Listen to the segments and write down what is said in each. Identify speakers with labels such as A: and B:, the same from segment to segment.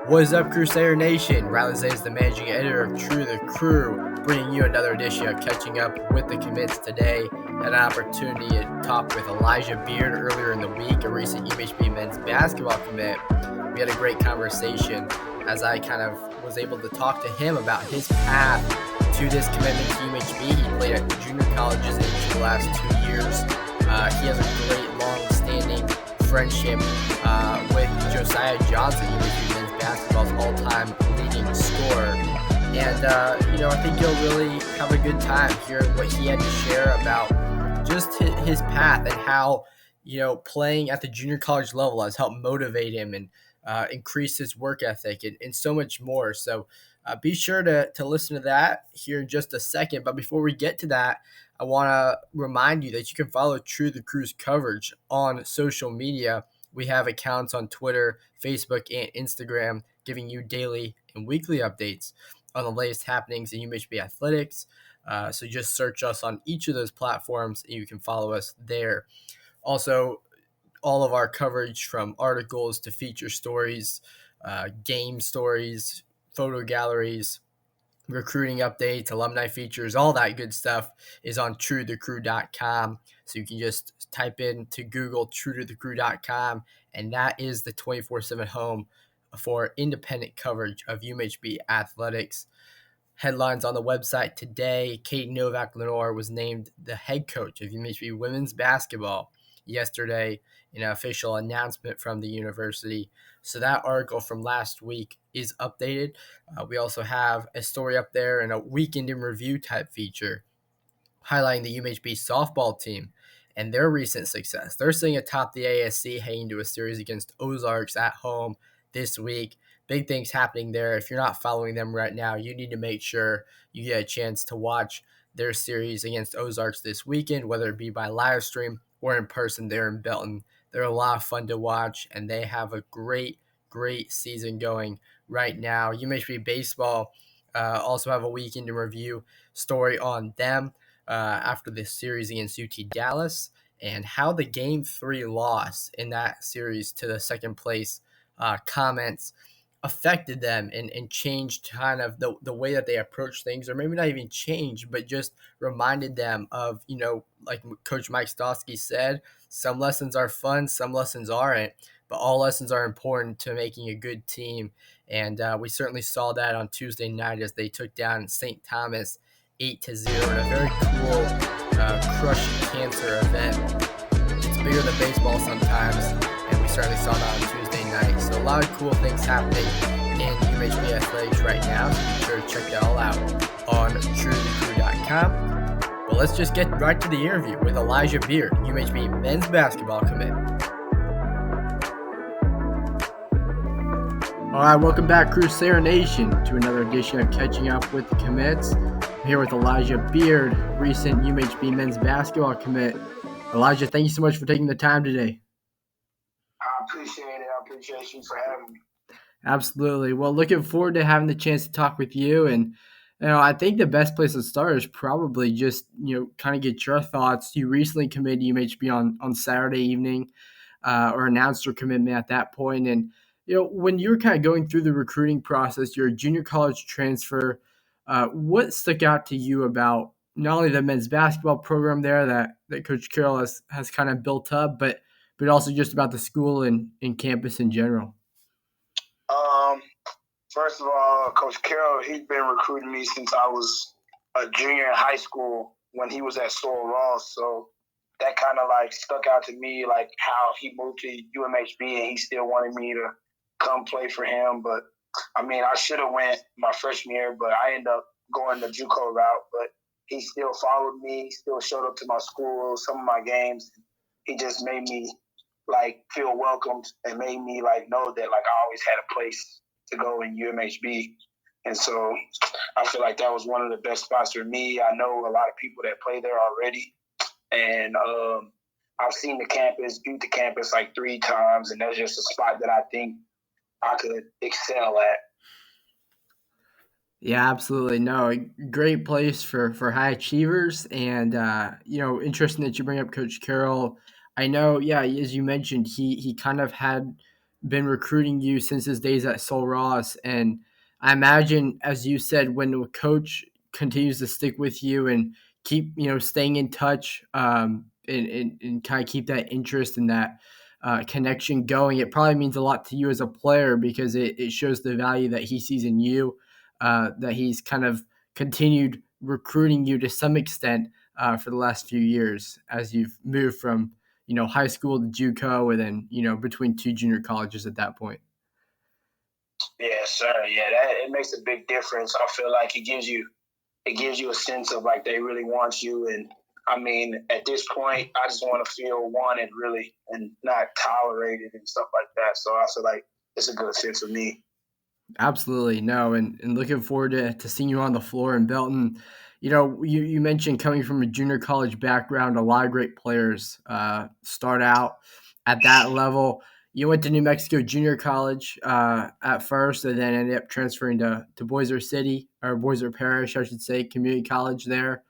A: What is up, Crusader Nation? Riley Zay is the managing editor of To The Cru, bringing you another edition of Catching Up with the Commits today. Had an opportunity to talk with Elijah Beard earlier in the week, a recent UMHB men's basketball commit. We had a great conversation as I kind of was able to talk to him about his path to this commitment to UMHB. He played at junior colleges each of the last 2 years. He has a great long-standing friendship with Josiah Johnson, UMHB men's basketball's all-time leading scorer. And, I think you'll really have a good time hearing what he had to share about just his path and how, playing at the junior college level has helped motivate him and increase his work ethic and so much more. So be sure to listen to that here in just a second. But before we get to that, I want to remind you that you can follow To The Cru's coverage on social media. We have accounts on Twitter, Facebook, and Instagram giving you daily and weekly updates on the latest happenings in UMHB athletics. So just search us on each of those platforms and you can follow us there. Also, all of our coverage from articles to feature stories, game stories, photo galleries, recruiting updates, alumni features, all that good stuff is on tothecru.com. So you can just type in to Google tothecru.com, and that is the 24/7 home for independent coverage of UMHB athletics. Headlines on the website today: Kate Novak-Lenore was named the head coach of UMHB women's basketball yesterday in an official announcement from the university. So that article from last week is updated. We also have a story up there and a weekend in review type feature highlighting the UMHB softball team and their recent success. They're sitting atop the ASC heading to a series against Ozarks at home this week. Big things happening there. If you're not following them right now, you need to make sure you get a chance to watch their series against Ozarks this weekend, whether it be by live stream or in person there in Belton. They're a lot of fun to watch, and they have a great season going right now. UMHB baseball also have a weekend in review story on them after this series against UT Dallas and how the Game 3 loss in that series to the second place comments affected them and changed kind of the way that they approach things, or maybe not even changed, but just reminded them of, like Coach Mike Stosky said, some lessons are fun, some lessons aren't, but all lessons are important to making a good team. And we certainly saw that on Tuesday night as they took down St. Thomas 8-0 in a very cool crush cancer event. It's bigger than baseball sometimes, and we certainly saw that on Tuesday night. So a lot of cool things happening in UMHB athletics right now. So be sure to check that all out on tothecru.com. But let's just get right to the interview with Elijah Beard, UMHB men's basketball commit. All right, welcome back, Crusader Nation, to another edition of Catching Up with the Commits. I'm here with Elijah Beard, recent UMHB men's basketball commit. Elijah, thank you so much for taking the time today.
B: I appreciate it. I appreciate you for having me.
A: Absolutely. Well, looking forward to having the chance to talk with you. And, I think the best place to start is probably just, kind of get your thoughts. You recently committed to UMHB on Saturday evening or announced your commitment at that point. And, when you were kind of going through the recruiting process, your junior college transfer, what stuck out to you about not only the men's basketball program there that Coach Carroll has kind of built up, but also just about the school and campus in general?
B: First of all, Coach Carroll, he's been recruiting me since I was a junior in high school when he was at Sorrel Ross. So that kind of stuck out to me, like how he moved to UMHB and he still wanted me to come play for him. But I should have went my freshman year, but I ended up going the JUCO route. But he still followed me, still showed up to my school, some of my games. He just made me feel welcomed and made me know that I always had a place to go in UMHB. And so I feel like that was one of the best spots for me. I know a lot of people that play there already. And I've seen the campus, viewed the campus 3 times, and that's just a spot that I think I could excel at.
A: Yeah, absolutely. No, great place for high achievers. And, interesting that you bring up Coach Carroll. I know, as you mentioned, he kind of had been recruiting you since his days at Sul Ross, and I imagine, as you said, when a coach continues to stick with you and keep staying in touch, and kind of keep that interest and that connection going, it probably means a lot to you as a player because it shows the value that he sees in you, that he's kind of continued recruiting you to some extent for the last few years as you've moved from high school to JUCO and then between two junior colleges at that point.
B: Yeah, sir. Yeah, that it makes a big difference. I feel like it gives you a sense of like they really want you, and I mean at this point I just want to feel wanted really and not tolerated and stuff like that. So I feel like it's a good fit for me.
A: Absolutely. No, and looking forward to seeing you on the floor in Belton. You mentioned coming from a junior college background, a lot of great players start out at that level. You went to New Mexico Junior College at first, and then ended up transferring to Boiser City, or Boiser Parish, I should say, community college there.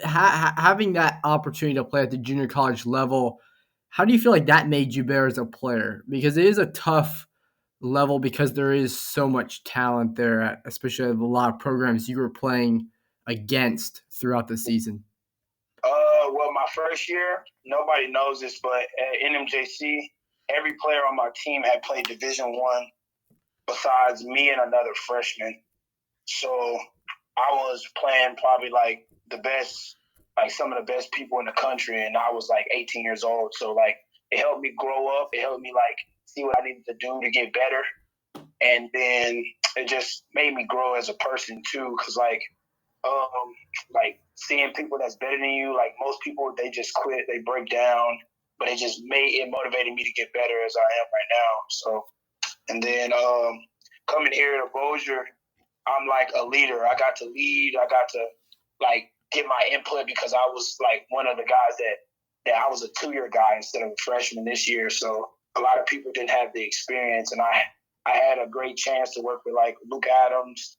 A: Having that opportunity to play at the junior college level, how do you feel like that made you better as a player? Because it is a tough level because there is so much talent there, especially a lot of programs you were playing against throughout the season.
B: Well, my first year, nobody knows this, but at NMJC, every player on my team had played Division One besides me and another freshman. So I was playing probably like the best, like some of the best people in the country, and I was like 18 years old. So like it helped me grow up. It helped me like see what I needed to do to get better, and then it just made me grow as a person too. Cause like seeing people that's better than you, like most people they just quit, they break down, but it motivated me to get better as I am right now. So and then coming here to Bossier, I'm like a leader. I got to lead. I got to like get my input because I was like one of the guys that I was a 2-year guy instead of a freshman this year. So a lot of people didn't have the experience, and I had a great chance to work with like Luke Adams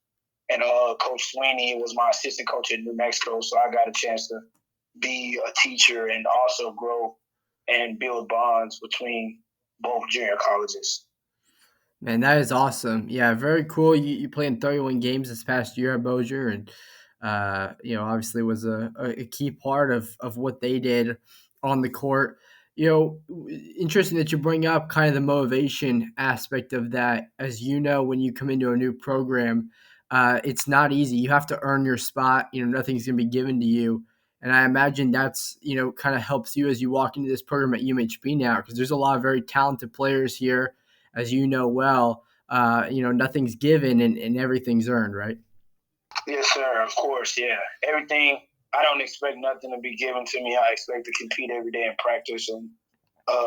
B: and Coach Sweeney was my assistant coach in New Mexico. So I got a chance to be a teacher and also grow and build bonds between both junior colleges.
A: Man, that is awesome. Yeah, very cool. You played in 31 games this past year at Bossier, and obviously was a key part of what they did on the court. Interesting that you bring up kind of the motivation aspect of that. As you know, when you come into a new program, it's not easy. You have to earn your spot. Nothing's going to be given to you. And I imagine that's, kind of helps you as you walk into this program at UMHB now, because there's a lot of very talented players here, as you know well. Nothing's given and everything's earned, right?
B: Yes, sir. Of course, yeah. Everything. I don't expect nothing to be given to me. I expect to compete every day in practice and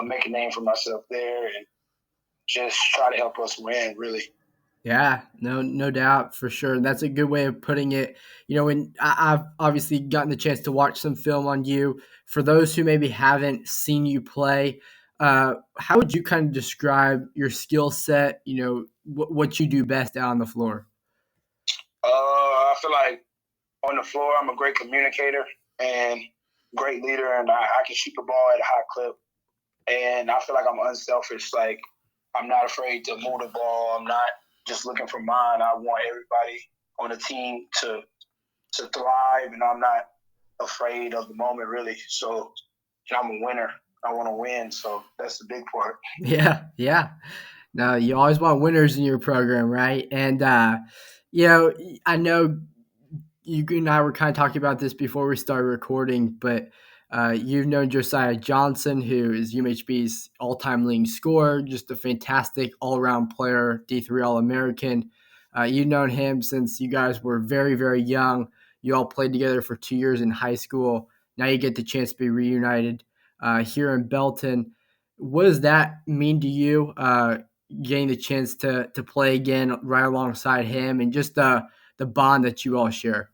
B: make a name for myself there, and just try to help us win. Really.
A: Yeah, no doubt for sure. And that's a good way of putting it. And I've obviously gotten the chance to watch some film on you. For those who maybe haven't seen you play, how would you kind of describe your skill set? What you do best out on the floor?
B: I feel like on the floor, I'm a great communicator and great leader, and I can shoot the ball at a high clip. And I feel like I'm unselfish. Like I'm not afraid to move the ball. I'm not just looking for mine. I want everybody on the team to thrive, and I'm not afraid of the moment really. So I'm a winner. I want to win. So that's the big part.
A: Yeah. No, you always want winners in your program, right? And I know you and I were kind of talking about this before we started recording, but you've known Josiah Johnson, who is UMHB's all-time leading scorer, just a fantastic all-around player, D3 All-American. You've known him since you guys were very, very young. You all played together for 2 years in high school. Now you get the chance to be reunited here in Belton. What does that mean to you, getting the chance to play again right alongside him, and just the bond that you all share?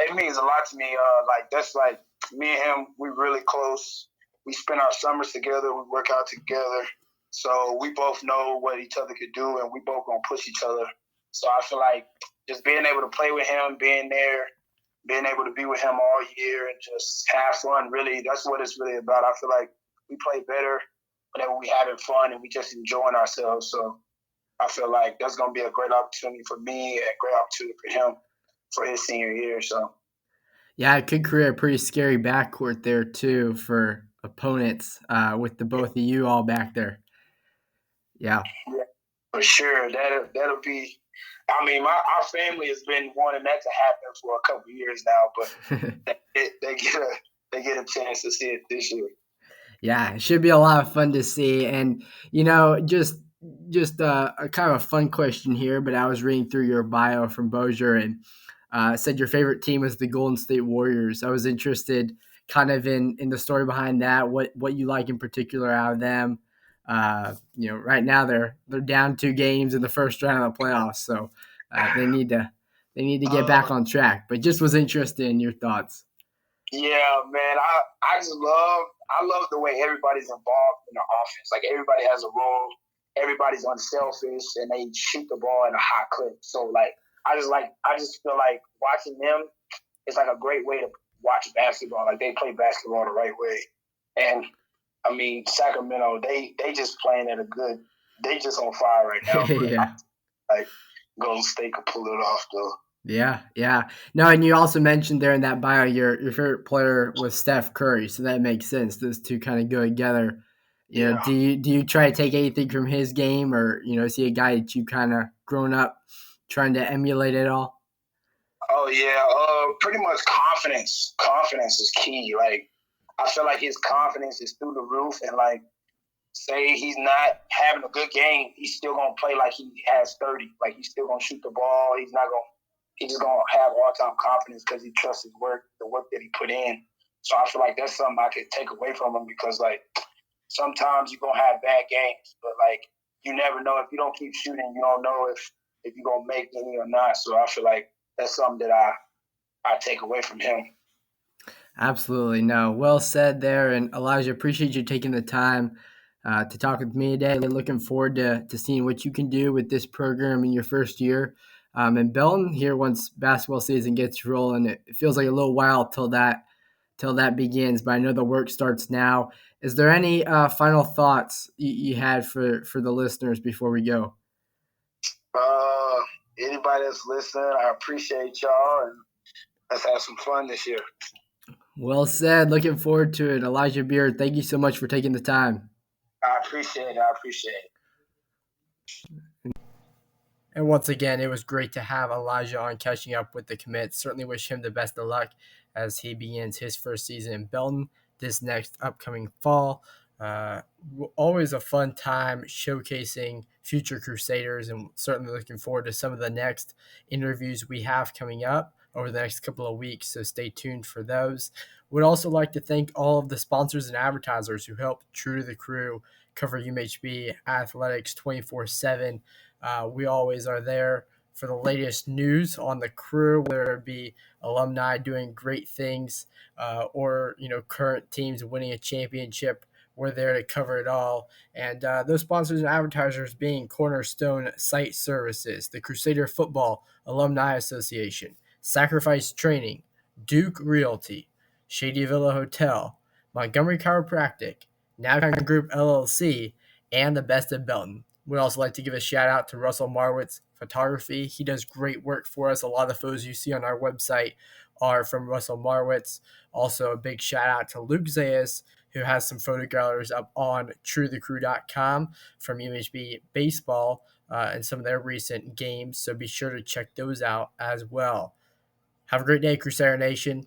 B: It means a lot to me. Like that's like me and him. We're really close. We spend our summers together. We work out together. So we both know what each other could do, and we both gonna push each other. So I feel like just being able to play with him, being there, being able to be with him all year, and just have fun. Really, that's what it's really about. I feel like we play better whenever we having fun and we just enjoying ourselves. So I feel like that's going to be a great opportunity for me and a great opportunity for him for his senior year. So
A: Yeah, it could create a pretty scary backcourt there too for opponents with the both of you all back there. Yeah.
B: yeah, for sure, that'll be. I mean, our family has been wanting that to happen for a couple of years now, but they get a chance to see it this year.
A: Yeah, it should be a lot of fun to see. And just a kind of a fun question here, but I was reading through your bio from Bossier and said your favorite team was the Golden State Warriors. I was interested kind of in the story behind that, what you like in particular out of them. Right now they're down 2 games in the first round of the playoffs, so they need to get back on track. But just was interested in your thoughts.
B: Yeah, man, I love the way everybody's involved in the offense. Like everybody has a role, everybody's unselfish, and they shoot the ball in a high clip. So I just feel like watching them is like a great way to watch basketball. Like they play basketball the right way, and I mean Sacramento, they just playing at a good. They just on fire right now.
A: Yeah.
B: Like Golden State could pull it off though.
A: Yeah. No, and you also mentioned there in that bio your favorite player was Steph Curry, so that makes sense. Those two kind of go together.
B: Yeah.
A: Do you try to take anything from his game, or is he a guy that you kind of grown up trying to emulate at all?
B: Oh yeah, pretty much confidence. Confidence is key. Like I feel like his confidence is through the roof, and like say he's not having a good game, he's still gonna play like he has 30. Like he's still gonna shoot the ball. He's just gonna have all time confidence because he trusts his work, the work that he put in. So I feel like that's something I could take away from him because like sometimes you're gonna have bad games, but like you never know if you don't keep shooting, you don't know if you're gonna make any or not. So I feel like that's something that I take away from him.
A: Absolutely. No. Well said there. And Elijah, appreciate you taking the time to talk with me today. Looking forward to seeing what you can do with this program in your first year. And Belton here, once basketball season gets rolling, it feels like a little while till that begins, but I know the work starts now. Is there any final thoughts you had for the listeners before we go?
B: Anybody that's listening, I appreciate y'all, and let's have some fun this year.
A: Well said. Looking forward to it. Elijah Beard, thank you so much for taking the time.
B: I appreciate it.
A: And once again, it was great to have Elijah on catching up with the commits. Certainly wish him the best of luck as he begins his first season in Belton this next upcoming fall. Always a fun time showcasing future Crusaders, and certainly looking forward to some of the next interviews we have coming up over the next couple of weeks, so stay tuned for those. Would also like to thank all of the sponsors and advertisers who help True to the Crew cover UMHB athletics 24/7. We always are there for the latest news on the crew, whether it be alumni doing great things or current teams winning a championship. We're there to cover it all. And those sponsors and advertisers being Cornerstone Site Services, the Crusader Football Alumni Association, Sacrifice Training, Duke Realty, Shady Villa Hotel, Montgomery Chiropractic, Navcon Group LLC, and the Best of Belton. We'd also like to give a shout out to Russell Marwitz Photography. He does great work for us. A lot of the photos you see on our website are from Russell Marwitz. Also, a big shout out to Luke Zayas, who has some photo galleries up on TrueTheCrew.com from UMHB Baseball and some of their recent games. So be sure to check those out as well. Have a great day, Crusader Nation.